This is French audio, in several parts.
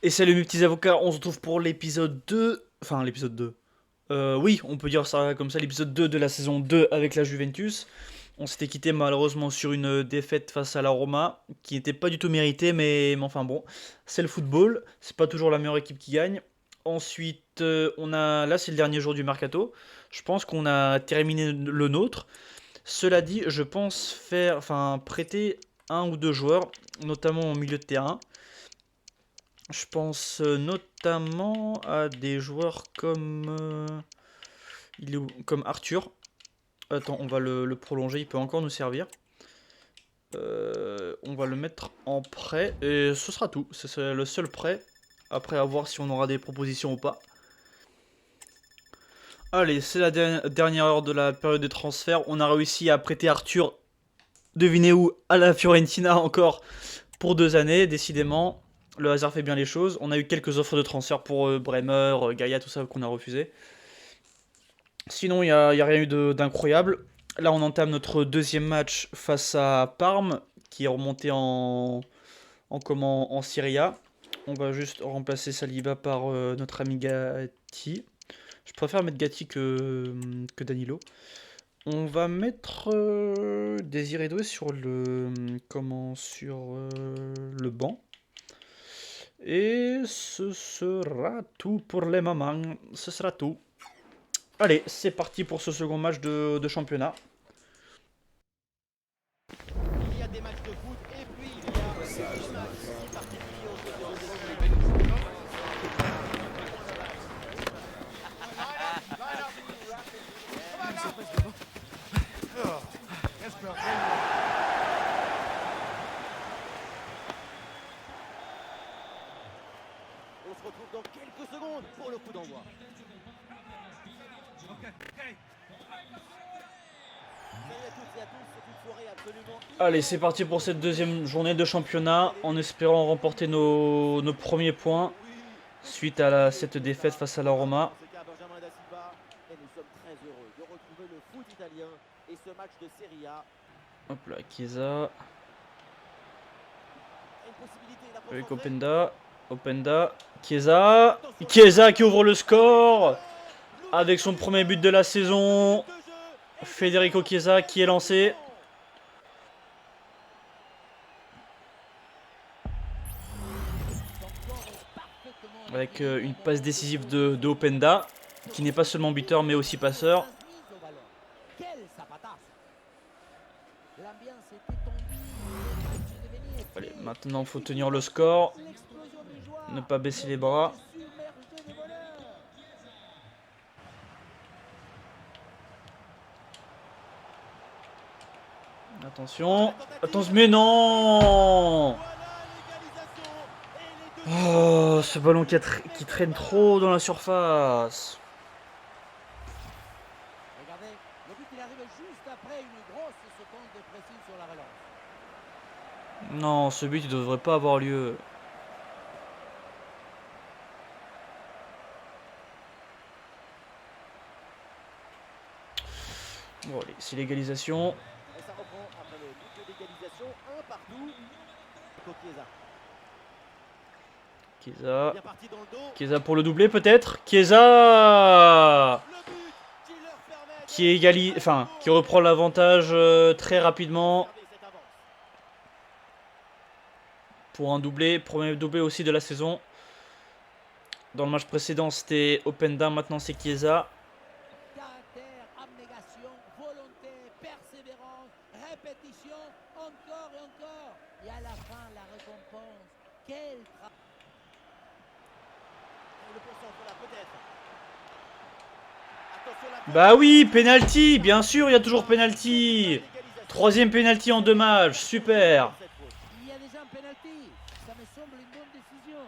Et salut mes petits avocats, on se retrouve pour l'épisode 2. Enfin, l'épisode 2. Oui, on peut dire ça comme ça, l'épisode 2 de la saison 2 avec la Juventus. On s'était quitté malheureusement sur une défaite face à la Roma, qui n'était pas du tout méritée, mais enfin bon, c'est le football, c'est pas toujours la meilleure équipe qui gagne. Ensuite, là c'est le dernier jour du mercato. Je pense qu'on a terminé le nôtre. Cela dit, je pense prêter un ou deux joueurs, notamment au milieu de terrain. Je pense notamment à des joueurs comme Arthur. Attends, on va le prolonger, il peut encore nous servir. On va le mettre en prêt et ce sera tout. Ce sera le seul prêt. Après, à voir si on aura des propositions ou pas. Allez, c'est la dernière heure de la période de transfert. On a réussi à prêter Arthur, devinez où, à la Fiorentina encore pour 2 années, décidément. Le hasard fait bien les choses. On a eu quelques offres de transfert pour Bremer, Gaïa, tout ça qu'on a refusé. Sinon, il y a rien eu d'incroyable. Là, on entame notre deuxième match face à Parme, qui est remonté en Serie A. On va juste remplacer Saliba par notre ami Gatti. Je préfère mettre Gatti que Danilo. On va mettre Désiré Doué sur le banc. Et ce sera tout pour les mamans. Ce sera tout. Allez, c'est parti pour ce second match de championnat. Il y a des matchs de foot et puis il y a des matchs si particuliers ont été organisés. On se retrouve dans quelques secondes pour le coup d'envoi. Salut à toutes et à tous, c'est une soirée absolument Allez, c'est parti pour cette deuxième journée de championnat, en espérant remporter nos premiers points suite à cette défaite face à la Roma. dans ce cas Benjamin Da Silva et nous sommes très heureux de retrouver le foot italien et ce match de Serie A. Hop là, Chiesa, Une possibilité là pour avec centrer. Openda, Chiesa qui ouvre le score avec son premier but de la saison. De jeu. Federico Chiesa qui est lancé. Avec une passe décisive de Openda, qui n'est pas seulement buteur mais aussi passeur. Allez, maintenant il faut tenir le score, ne pas baisser les bras. Attention, attention, mais non! Oh, ce ballon qui traîne trop dans la surface. Regardez, le but il arrive juste après une grosse seconde de pressing sur la relance. Non, ce but il devrait pas avoir lieu. Bon allez, c'est l'égalisation. Et ça reprend après le but d'égalisation, un partout. Chiesa. Chiesa. Bien parti dans le dos. Chiesa pour le doubler peut-être. Chiesa Le but qui leur permet qui reprend l'avantage très rapidement conserver cette avance. pour un doublé. Premier doublé aussi de la saison. Dans le match précédent c'était Openda, maintenant c'est Chiesa. Caractère, abnégation, volonté, persévérance, répétition, encore et encore. Et à la fin, la récompense. Quel travail. Le pourcentage là peut-être. Attention la Bah oui, penalty, bien sûr, il y a toujours penalty. Troisième penalty en 2 matchs, super. Il y a déjà un penalty. Ça me semble une bonne décision.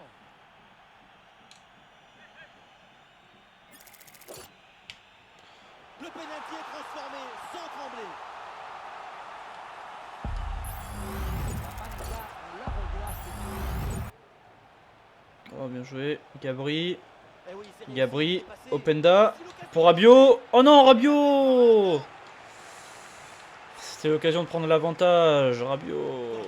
Le penalty est transformé sans trembler. Oh, bien joué, Gabri. Eh oui, c'est réussi, Gabri, c'est passé. Openda Voici l'occasion. pour Rabiot. Oh non, Rabiot! C'était l'occasion de prendre l'avantage, Rabiot.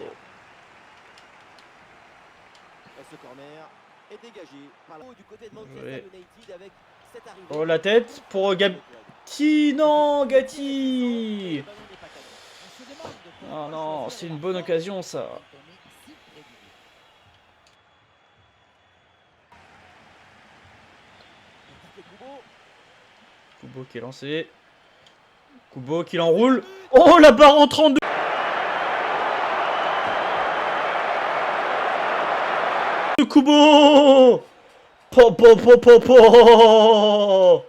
Et ce corner est dégagé par du côté de Manchester Ouais. United avec cette arrivée. Oh, la tête pour Gatti. Non, Gatti. Le ballon n'est pas cadré. On se demande Oh pourquoi non, choisir c'est la une bonne force occasion ça. quand on est si prévisible. Et Kubo, Kubo qui est lancé. Kubo qui l'enroule. Oh, la barre en 32. Kubo. Po, po, po, po, po.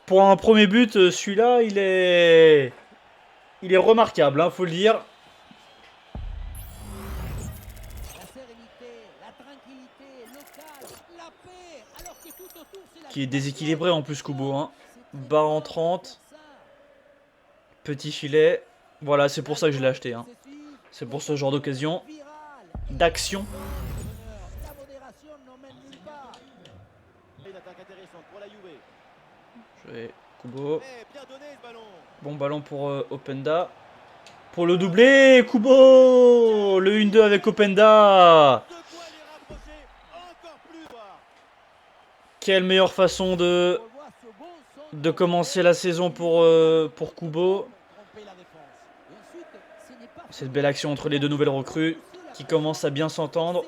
Pour un premier but, celui-là, il est remarquable, hein, faut le dire. La sérénité, la tranquillité, le calme, la paix, alors que tout autour c'est la Qui est déséquilibré en plus, Kubo, hein. Barre en 30. Petit filet. Voilà, c'est pour ça que je l'ai acheté, hein. C'est pour ce genre d'occasion, d'action. La modération n'emmène nulle part. une attaque intéressante pour la Juve. Je vais Kubo. Eh, bien donné ce ballon. Bon ballon pour Openda. Pour le doublé, Kubo. Le 1-2 avec Openda. De quoi les rapprocher encore plus fort. Quelle meilleure façon de commencer la saison pour Kubo. Cette belle action entre les deux nouvelles recrues qui commencent à bien s'entendre.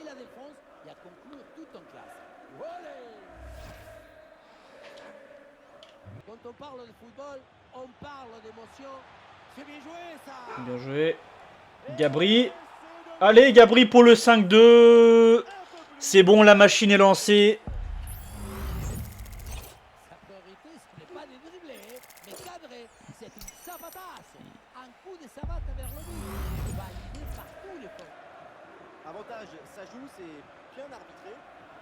Quand on parle de football, on parle d'émotion. C'est bien joué ça. Bien joué. Gabri. Allez, Gabri pour le 5-2. C'est bon, la machine est lancée. Sa priorité, ce n'est pas de dribbler, mais cadrer. C'est une savatasse. Un coup de savate vers le but. Validé par tous les fautes. Avantage, ça joue, c'est bien arbitré.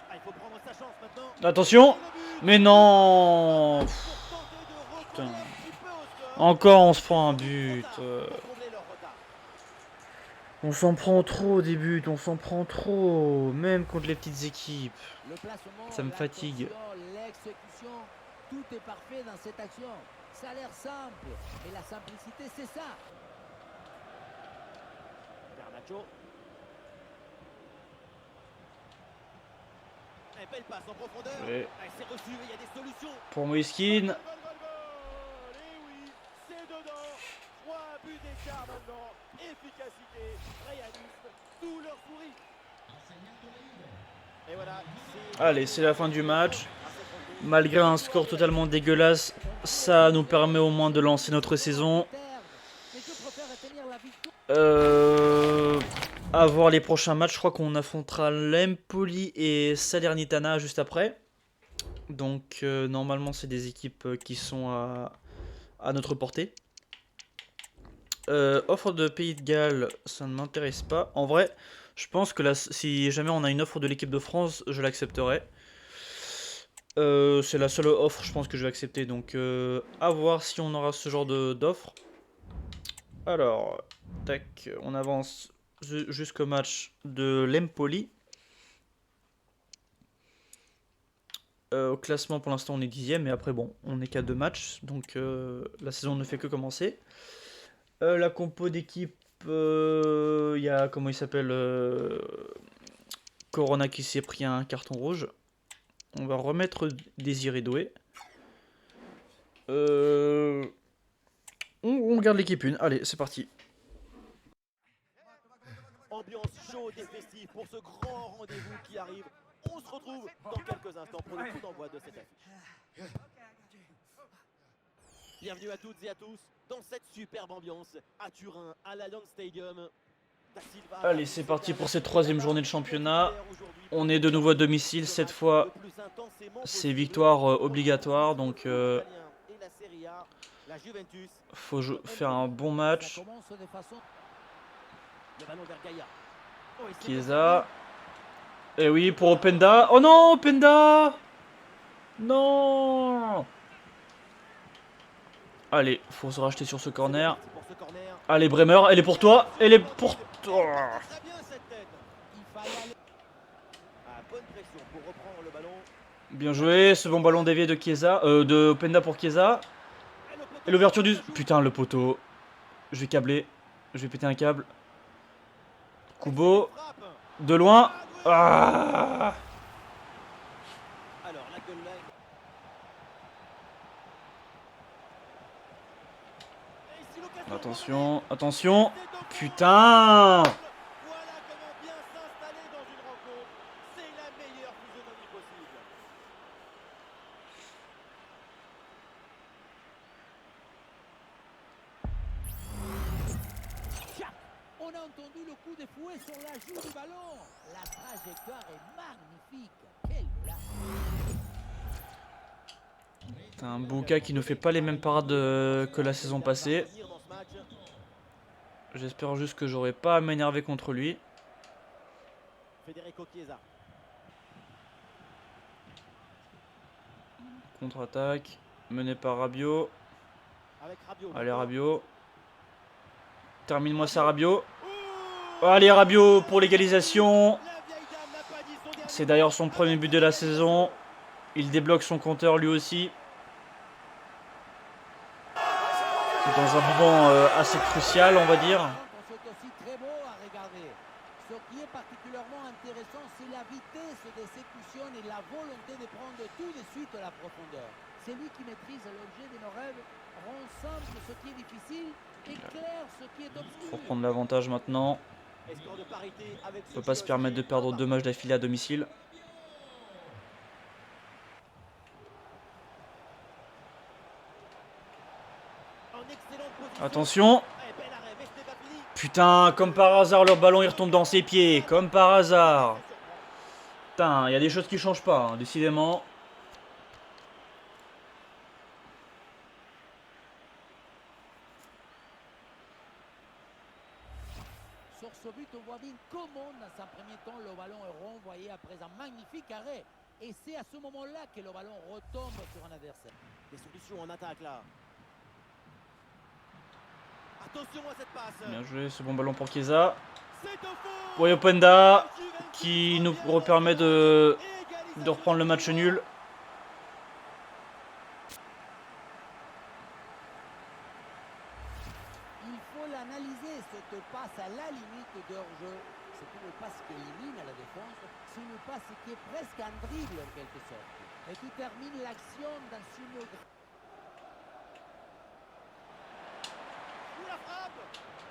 Ah, il faut prendre sa chance maintenant. Attention. Mais non. Pour tenter de Putain. recoller un petit peu au score. Encore on se prend un but. Pour combler leur retard. On s'en prend trop au début, on s'en prend trop. Même contre les petites équipes. Le placement, Ça me la fatigue. tension, l'exécution, tout est parfait dans cette action. Ça a l'air simple, mais la simplicité, c'est ça. Garnacho. Eh, belle passe en profondeur. Ouais. Ah, c'est reçu, il y a des solutions. Pour Moiskin. Gol, gol, gol, gol. Et oui, c'est dedans. 3 buts d'écart maintenant. Efficacité, réalisme, tout leur sourit. Et voilà, c'est Allez, c'est la fin du match. Malgré un score totalement dégueulasse, ça nous permet au moins de lancer notre saison. Mais je préfère retenir la victoire. À voir les prochains matchs, je crois qu'on affrontera l'Empoli et Salernitana juste après. Donc normalement c'est des équipes qui sont à notre portée. Offre de Pays de Galles, ça ne m'intéresse pas. En vrai, je pense que là, si jamais on a une offre de l'équipe de France, je l'accepterai. C'est la seule offre, je pense, que je vais accepter. Donc, à voir si on aura ce genre d'offre. Alors, tac, on avance jusqu'au match de l'Empoli. Au classement, pour l'instant, on est 10e. Mais après, bon, on n'est qu'à 2 matchs. Donc, la saison ne fait que commencer. La compo d'équipe, il y a, comment il s'appelle, Corona qui s'est pris un carton rouge. On va remettre Désiré Doué. On garde l'équipe 1. Allez, c'est parti. ambiance chaude et festive pour ce grand rendez-vous qui arrive. On se retrouve dans quelques instants pour le coup d'envoi de cette affiche. Bienvenue à toutes et à tous dans cette superbe ambiance à Turin, à l'Allianz Stadium. Da Silva. Allez, c'est parti pour cette 3e journée de championnat. On est de nouveau à domicile. Cette fois, c'est victoire obligatoire. Donc, faut faire un bon match. Ça commence de façon. Le ballon vers Gaïa. Chiesa. Et oui, pour Openda. Oh non, Openda. Non. Allez, faut se racheter sur ce corner. Allez, Bremer, elle est pour toi. Elle est pour toi. Très bien cette tête. Il fallait aller. Ah, bonne pression pour reprendre le ballon. Bien joué, ce bon ballon dévié de Chiesa, de Openda pour Chiesa. Et l'ouverture du... Putain, le poteau. Je vais câbler. Je vais péter un câble. Kubo. De loin. Ah! Alors, la goal line. Et ici, l'occasion Attention, attention. pour Mohamed. Putain! Voilà comment bien s'installer dans une rencontre. C'est la meilleure physionomie possible. Tchac. On a entendu le coup de fouet sur la joue du ballon. La trajectoire est magnifique. Quel là. T'as un Bouka qui ne fait pas les mêmes parades que la saison passée. Dans ce match. J'espère juste que j'aurai pas à m'énerver contre lui. Federico Chiesa. Contre-attaque. Mené par Rabiot. Avec Rabiot. Allez Rabiot. Termine-moi ça Rabiot. Allez Rabiot pour l'égalisation. La vieille dame n'a pas dit son dernier C'est d'ailleurs son premier but de la saison. Il débloque son compteur lui aussi. Dans un moment assez crucial, on va dire. C'est aussi très beau à regarder. Ce qui est particulièrement intéressant, c'est la vitesse d'exécution et la volonté de prendre tout de suite la profondeur. C'est lui qui maîtrise l'objet de nos rêves, rend simple ce qui est difficile, éclaire ce qui est obscur. Pour prendre l'avantage maintenant. Et score de parité avec On peut pas se permettre de perdre 2 matchs d'affilée à domicile. Attention. Putain, comme par hasard, leur ballon il retombe dans ses pieds. Comme par hasard. Putain, il y a des choses qui changent pas, hein, décidément. Sur ce but, on voit bien comment, dans un premier temps, le ballon est renvoyé après un magnifique arrêt. Et c'est à ce moment-là que le ballon retombe sur un adversaire. Des solutions en attaque là. Attention à cette passe. Bien joué, ce bon ballon pour Chiesa. C'est au fond. Pour Openda, qui nous permet de reprendre le match nul. Il faut l'analyser, cette passe à la limite de hors-jeu. C'est une passe qui élimine la défense. C'est une passe qui est presque un dribble en quelque sorte. Et qui termine l'action dans une... Ou la frappe.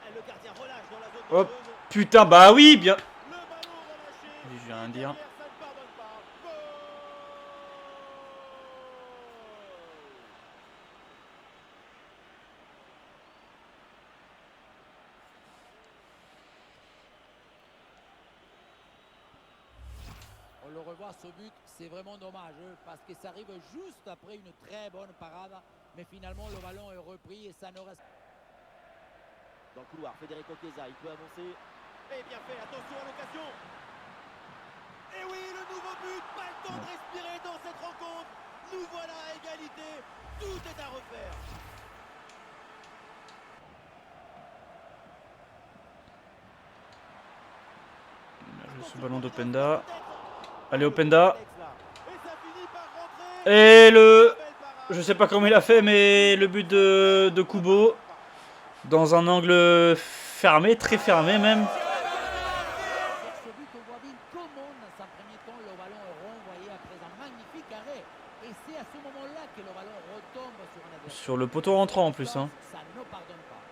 Et le gardien relâche dans la zone Hop, dangereuse. putain, bah oui, bien. Le ballon relâché. Je viens de dire. Derrière, ça ne pardonne pas. Goal. On le revoit ce but, c'est vraiment dommage parce que ça arrive juste après une très bonne parade. Mais finalement, le ballon est repris et ça ne reste... Dans le couloir, Federico Chiesa, il peut avancer. Et bien fait, attention à l'occasion. Et oui, le nouveau but. Pas le temps de respirer dans cette rencontre. Nous voilà à égalité. Tout est à refaire. Ce ballon d'Openda. Allez, Openda. Et ça finit par rentrer. Et le... Belle parade. Je sais pas comment il a fait, mais le but de Kubo. Dans un angle fermé, très fermé même. Sur ce but, on voit bien comment, dans un premier temps, le ballon est renvoyé après un magnifique arrêt. Et c'est à ce moment-là que le ballon retombe sur un adversaire. Sur le poteau rentrant en plus. Hein. Ça ne pardonne pas.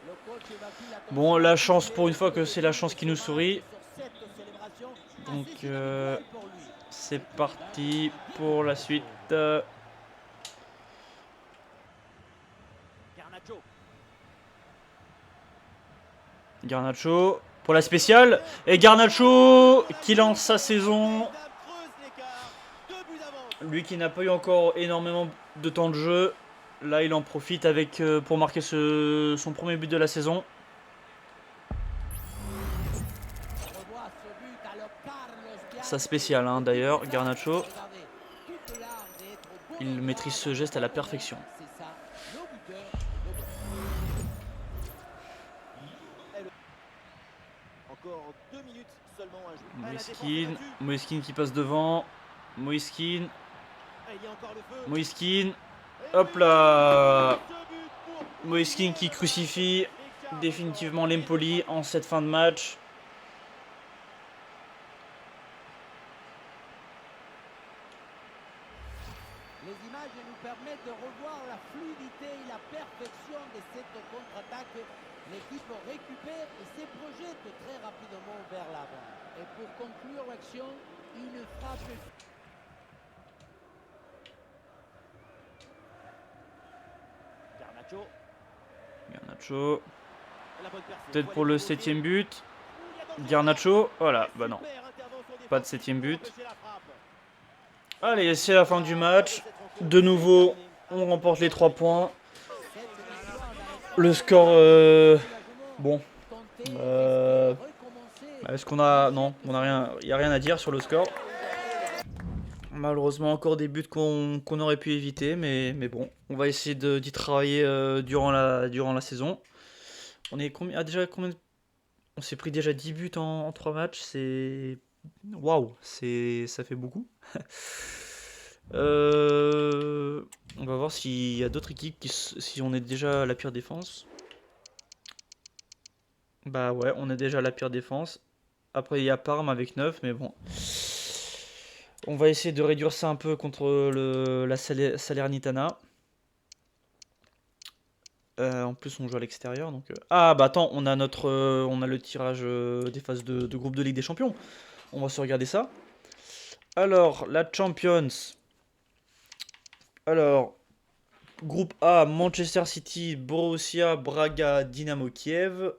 Le coach évacue l'attention. Bon, la chance pour une fois que c'est la chance qui nous sourit. Sur cette célébration, Donc, assez inhabituelle pour lui. c'est parti pour la suite. Garnacho. Garnacho pour la spéciale. Et Garnacho qui lance sa saison. Dame creuse l'écart. 2 buts d'avance. Lui qui n'a pas eu encore énormément de temps de jeu. Là, il en profite avec pour marquer son premier but de la saison. On revoit ce but, alors Carlos Sa spéciale hein, d'ailleurs, Garnacho. Regardez, toute l'art d'être bon Il endroit, maîtrise ce geste à la perfection. C'est ça, le buteur, le but. Encore 2 minutes seulement à jouer. Ah, la défense est Moiskin, battue. Moiskin qui passe devant. Moiskin, Ah, il y a encore le feu. Moiskin. Et Hop oui, là. ce but pour Moiskin qui crucifie. Et définitivement l'Empoli en cette fin de match. Les images nous permettent de revoir la fluidité et la perfection de cette contre-attaque. L'équipe récupère et se projette très rapidement vers l'avant. Et pour conclure l'action, une frappe. Garnacho. Garnacho. La bonne percée. Peut-être pour le 7e but. Garnacho. Voilà, bah non. Pas de 7e but. Allez, c'est la fin du match. De nouveau, on remporte les 3 points. Le score, bon. Est-ce qu'on a... Non, on a rien. Il n'y a rien à dire sur le score. Malheureusement, encore des buts qu'on aurait pu éviter. Mais bon, on va essayer d'y travailler durant la saison. On est combien, déjà combien... On s'est pris déjà 10 buts en 3 matchs. C'est... Waouh, ça fait beaucoup. On va voir s'il y a d'autres équipes si on est déjà la pire défense. Bah ouais, on est déjà la pire défense. Après il y a Parme avec 9, mais bon. On va essayer de réduire ça un peu contre la Salernitana. En plus on joue à l'extérieur donc. Ah bah attends, on a le tirage des phases de groupe de Ligue des Champions. On va se regarder ça. Alors, la Champions. Alors, groupe A, Manchester City, Borussia, Braga, Dynamo Kiev.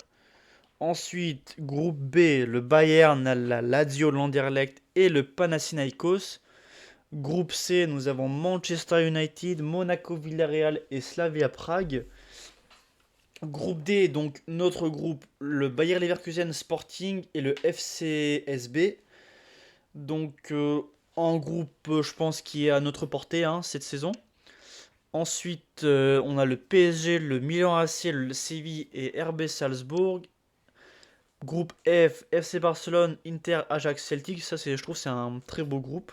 Ensuite, groupe B, le Bayern, la Lazio, l'Anderlecht et le Panathinaikos. Groupe C, nous avons Manchester United, Monaco, Villarreal et Slavia Prague. Groupe D, donc notre groupe, le Bayer Leverkusen, Sporting et le FCSB. Donc en groupe, je pense, qui est à notre portée cette saison. Ensuite, on a le PSG, le Milan AC, le Séville et RB Salzbourg. Groupe F, FC Barcelone, Inter, Ajax, Celtic. Ça, je trouve, c'est un très beau groupe.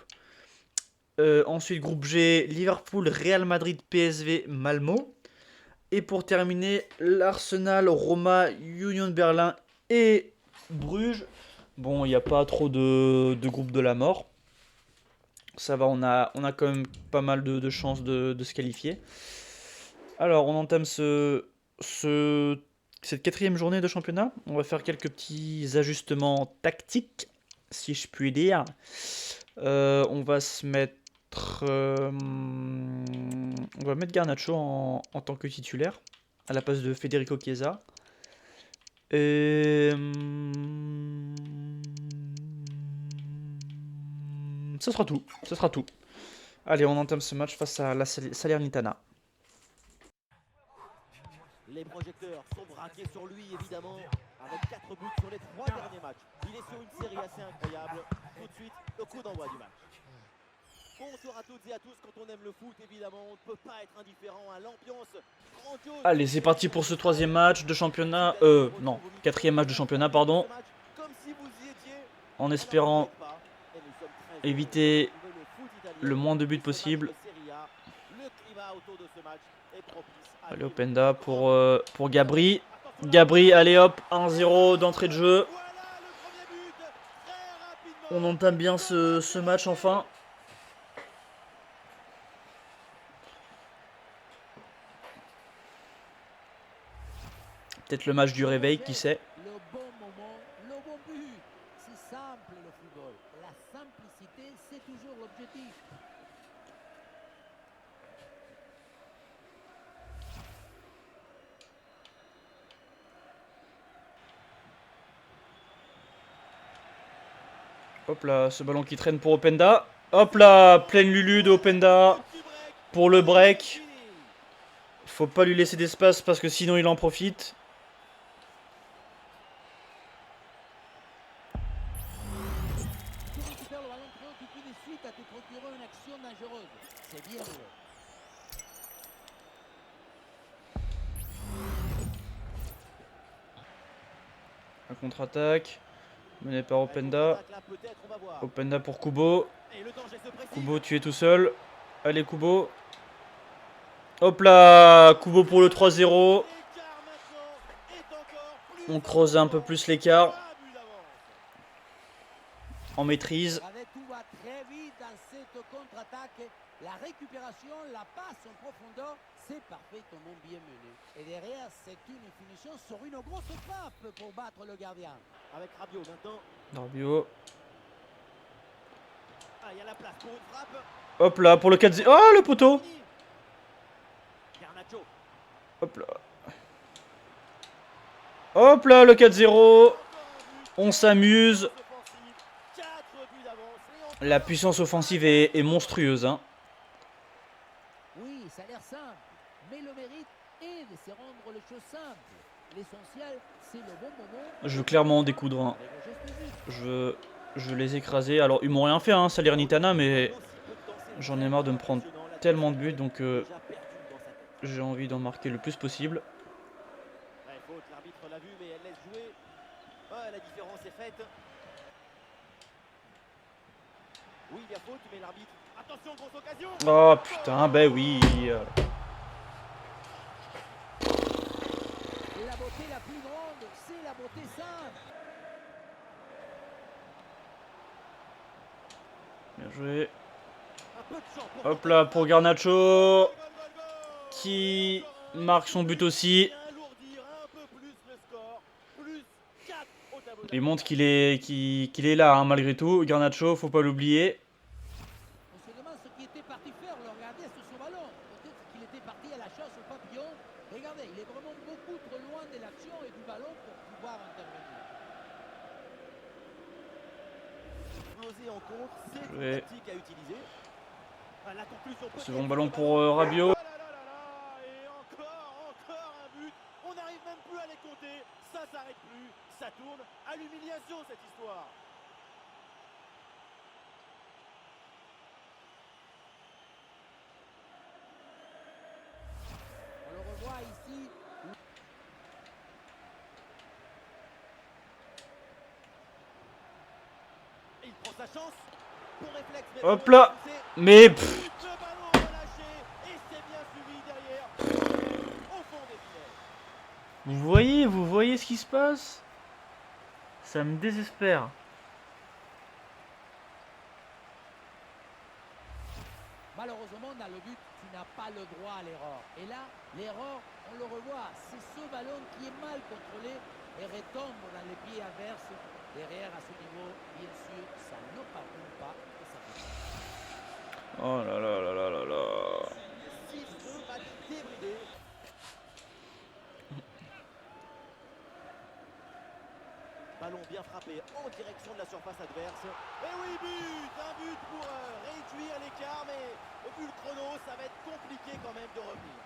Ensuite, groupe G, Liverpool, Real Madrid, PSV, Malmo. Et pour terminer, l'Arsenal, Roma, Union Berlin et Bruges. Bon, il n'y a pas trop de groupes de la mort. Ça va, on a quand même pas mal de chances de se qualifier. Alors, on entame cette 4e journée de championnat. On va faire quelques petits ajustements tactiques, si je puis dire. On va se mettre... on va mettre Garnacho en tant que titulaire, à la place de Federico Chiesa. Ça sera tout. Allez, on entame ce match face à la Salernitana. Les projecteurs sont braqués sur lui, évidemment, avec 4 buts sur les 3 derniers matchs. Il est sur une série assez incroyable. Tout de suite, le coup d'envoi du match. Bonjour à toutes et à tous. Quand on aime le foot, évidemment, on ne peut pas être indifférent à l'ambiance grandiose. Allez, c'est parti pour ce 3e match de championnat. Non, 4e match de championnat, pardon. En espérant éviter le moins de buts possible. Allez, Openda pour Gabri. Gabri, allez hop, 1-0 d'entrée de jeu. On entame bien ce match enfin. Peut-être le match du réveil, qui sait. Le bon moment, le bon but. C'est simple le football. La simplicité, c'est toujours l'objectif. Hop là, ce ballon qui traîne pour Openda. Hop là, pleine Lulu de Openda pour le break. Faut pas lui laisser d'espace parce que sinon il en profite. Tu récupères le ballon très haut, tu peux de suite à te procurer une action dangereuse. C'est bien joué. Un contre-attaque. Mené par Openda. Openda pour Kubo. Kubo, tu es tout seul. Allez, Kubo. Hop là, Kubo pour le 3-0. On creuse un peu plus l'écart. Un but d'avance. En maîtrise. Regardez, tout va très vite dans cette contre-attaque. La récupération, la passe en profondeur, c'est parfaitement bien mené. Et derrière, c'est une finition sur une grosse frappe pour battre le gardien. Avec Rabiot maintenant. Rabiot. Ah, il y a la place pour une frappe. Hop là, pour le 4-0. Oh, le poteau. Garnacho. Hop là. Hop là, le 4-0. On s'amuse. 4 buts d'avance. La puissance offensive est monstrueuse. Hein. Oui, ça a l'air simple, mais le mérite est de se rendre les choses simples. L'essentiel, c'est le bon moment. Je veux clairement en découdre. Hein. Je veux les écraser. Alors, ils m'ont rien fait, hein, Salernitana, mais j'en ai marre de me prendre tellement de buts, donc j'ai envie d'en marquer le plus possible. Ouais, faute, l'arbitre l'a vu, mais elle laisse jouer. Ouais, la différence est faite. Oui, il y a faute, mais l'arbitre. Attention, grosse occasion. Oh putain, ben oui. La beauté la plus grande, c'est la beauté simple. Bien joué. Un peu de chance pour Hop là, pour Garnacho. Qui marque son but aussi. alourdir un peu plus le score. Plus 4 au tableau. Il montre qu'il est là, hein, malgré tout. Garnacho, faut pas l'oublier. On se demande ce qu'il était parti faire le gardien sur ce ballon. Peut-être qu'il était parti à la chasse au papillon. Regardez, il est vraiment beaucoup trop loin de l'action et du ballon pour pouvoir intervenir. Exploser en contre, c'est une Ouais. tactique à utiliser. Ah, la conclusion peut C'est bon être ballon ce pour Rabiot. Oh là là là là, et encore un but. On n'arrive même plus à les compter. Ça s'arrête plus. Ça tourne à l'humiliation cette histoire. On le revoit ici. Et il prend sa chance. Bon réflexe. Mais Hop là. Mais pff, le ballon relâché et c'est bien suivi derrière. Au fond des filets. vous voyez ce qui se passe? Ça me désespère. Malheureusement, dans le but, tu n'as pas le droit à l'erreur. Et là, l'erreur, on le revoit, c'est ce ballon qui est mal contrôlé et retombe dans les pieds adverses. Derrière, à ce niveau, bien sûr, ça ne pardonne pas et ça fait. Oh là là là là là là. 6-2, match débridé. Ballon bien frappé en direction de la surface adverse. Et oui, but. Un but pour réduire l'écart, mais au vu le chrono, ça va être compliqué quand même de revenir.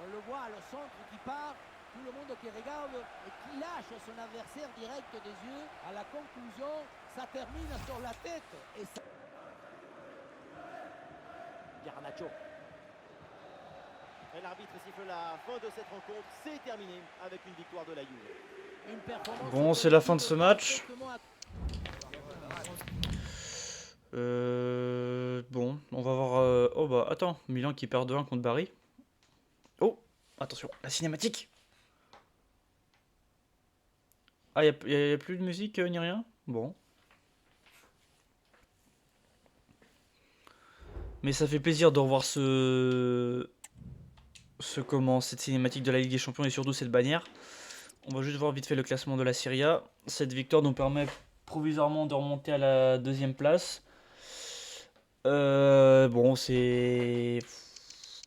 On le voit, le centre qui part, tout le monde qui regarde et qui lâche son adversaire direct des yeux. À la conclusion, ça termine sur la tête. Et ça... Garnacho. Et l'arbitre siffle la fin de cette rencontre. C'est terminé avec une victoire de la Juve. Une performance Bon, c'est la fin de ce match. Bon, on va voir. Oh bah attends, Milan qui perd 2-1 contre Bari. Oh, attention, la cinématique. Ah, y a plus de musique ni rien? Bon. Mais ça fait plaisir de revoir cette cinématique de la Ligue des Champions et surtout cette bannière. On va juste voir vite fait le classement de la Serie A. Cette victoire nous permet provisoirement de remonter à la 2e place. Bon, c'est...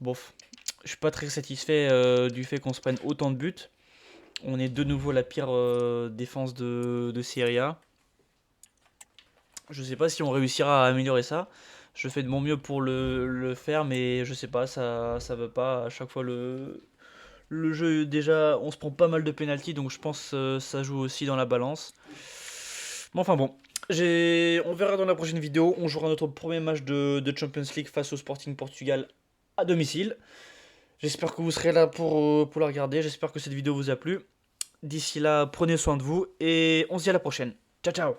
Bof. Je suis pas très satisfait du fait qu'on se prenne autant de buts. On est de nouveau la pire défense de Serie A. Je sais pas si on réussira à améliorer ça. Je fais de mon mieux pour le faire, mais je sais pas, ça veut pas. À chaque fois, le jeu, déjà, on se prend pas mal de pénalty, donc je pense que ça joue aussi dans la balance. Mais enfin bon, on verra dans la prochaine vidéo. On jouera notre premier match de Champions League face au Sporting Portugal à domicile. J'espère que vous serez là pour la regarder. J'espère que cette vidéo vous a plu. D'ici là, prenez soin de vous et on se dit à la prochaine. Ciao, ciao!